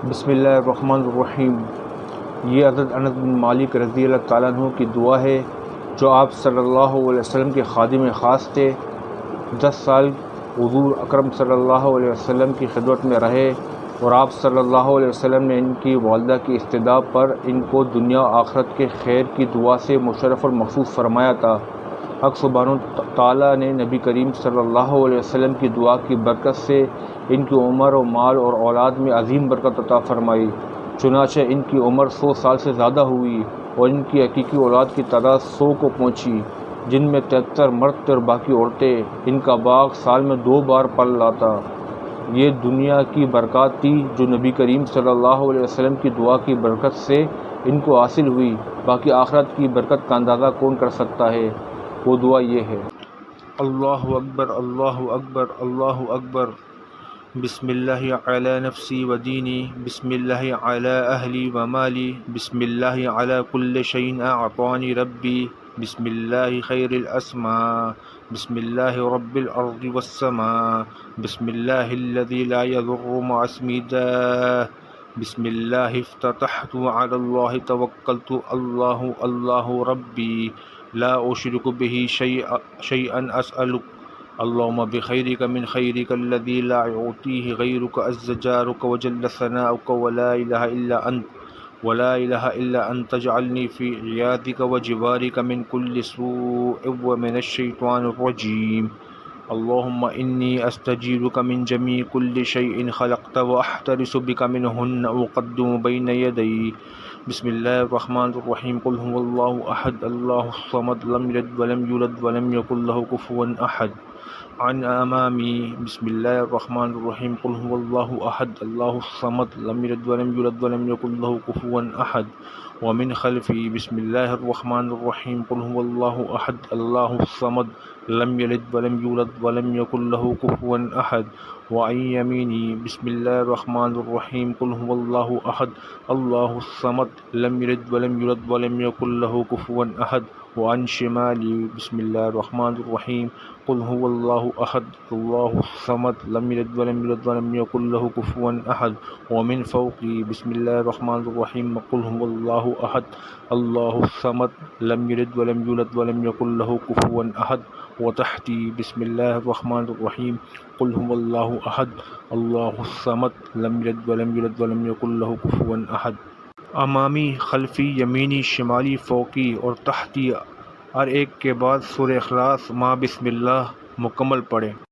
بسم اللہ الرحمن الرحیم۔ یہ حضرت انس بن مالک رضی اللہ تعالیٰ عنہ کی دعا ہے جو آپ صلی اللہ علیہ وسلم کے خادم خاص تھے۔ 10 سال حضور اکرم صلی اللہ علیہ وسلم کی خدمت میں رہے اور آپ صلی اللہ علیہ وسلم نے ان کی والدہ کی استدعا پر ان کو دنیا و آخرت کے خیر کی دعا سے مشرف اور مخصوص فرمایا تھا۔ حق سبحانہ تعالیٰ نے نبی کریم صلی اللہ علیہ وسلم کی دعا کی برکت سے ان کی عمر و مال اور اولاد میں عظیم برکت عطا فرمائی۔ چنانچہ ان کی عمر 100 سال سے زیادہ ہوئی اور ان کی حقیقی اولاد کی تعداد 100 کو پہنچی، جن میں 73 مرد تھے اور باقی عورتیں۔ ان کا باغ سال میں 2 بار پھل لاتا۔ یہ دنیا کی برکات تھی جو نبی کریم صلی اللہ علیہ وسلم کی دعا کی برکت سے ان کو حاصل ہوئی، باقی آخرت کی برکت کا اندازہ کون کر سکتا ہے؟ وہ دعا یہ ہے: اللہ اکبر اللہ اکبر اللہ اکبر، بسم اللہ علی نفسی و دینی، بسم اللہ علی اہلی و مالی، بسم اللہ علی کل شیء اعطانی ربی، بسم اللہ خیر الاسماء، بسم اللہ رب الارض والسماء، بسم اللہ الذی لا یضر مع اسمہ داء، بسم اللہ افتتحت وعلی اللہ توکلت، اللہ اللہ ربی لا اشرک به شیئا اسألک، اللهم بخيرك من خيرك الذي لا يعطيه غيرك عز جارك وجل ثناؤك ولا إله إلا أنت اجعلني في عياذك وجوارك من كل سوء ومن الشيطان الرجيم، اللهم إني أستجيرك من جميع كل شيء خلقت وأحترس بك منهن أقدم بين يدي، بسم الله الرحمن الرحيم، قل هو الله أحد الله الصمد لم يلد ولم يولد ولم يكن له كفوا أحد، عن أمامي بسم الله الرحمن الرحيم، قل هو الله أحد الله الصمد لم يلد ولم يولد ولم يكن له كفوا أحد، ومن خلفي بسم الله الرحمن الرحيم، قل هو الله أحد الله الصمد لم يلد ولم يولد ولم يكن له كفوا أحد، وعن يميني بسم الله الرحمن الرحيم، قل هو الله أحد الله الصمد لم يلد ولم يولد ولم يكن له كفوا أحد، وعن شمالي بسم الله الرحمن الرحيم، قل هو الله أحد الله الصمد لم يلد ولم يولد ولم يكن له كفوا أحد، ومن فوقي بسم الله الرحمن الرحيم، قل هو الله أحد الله الصمد لم يلد ولم يولد ولم يكن له كفوا أحد، وتحتي بسم الله الرحمن الرحيم، قل هو الله أحد الله الصمد لم يلد ولم يولد ولم يكن له كفوا أحد۔ امامی، خلفی، یمینی، شمالی، فوقی اور تحتی ہر ایک کے بعد سورہ اخلاص مع بسم اللہ مکمل پڑھیں۔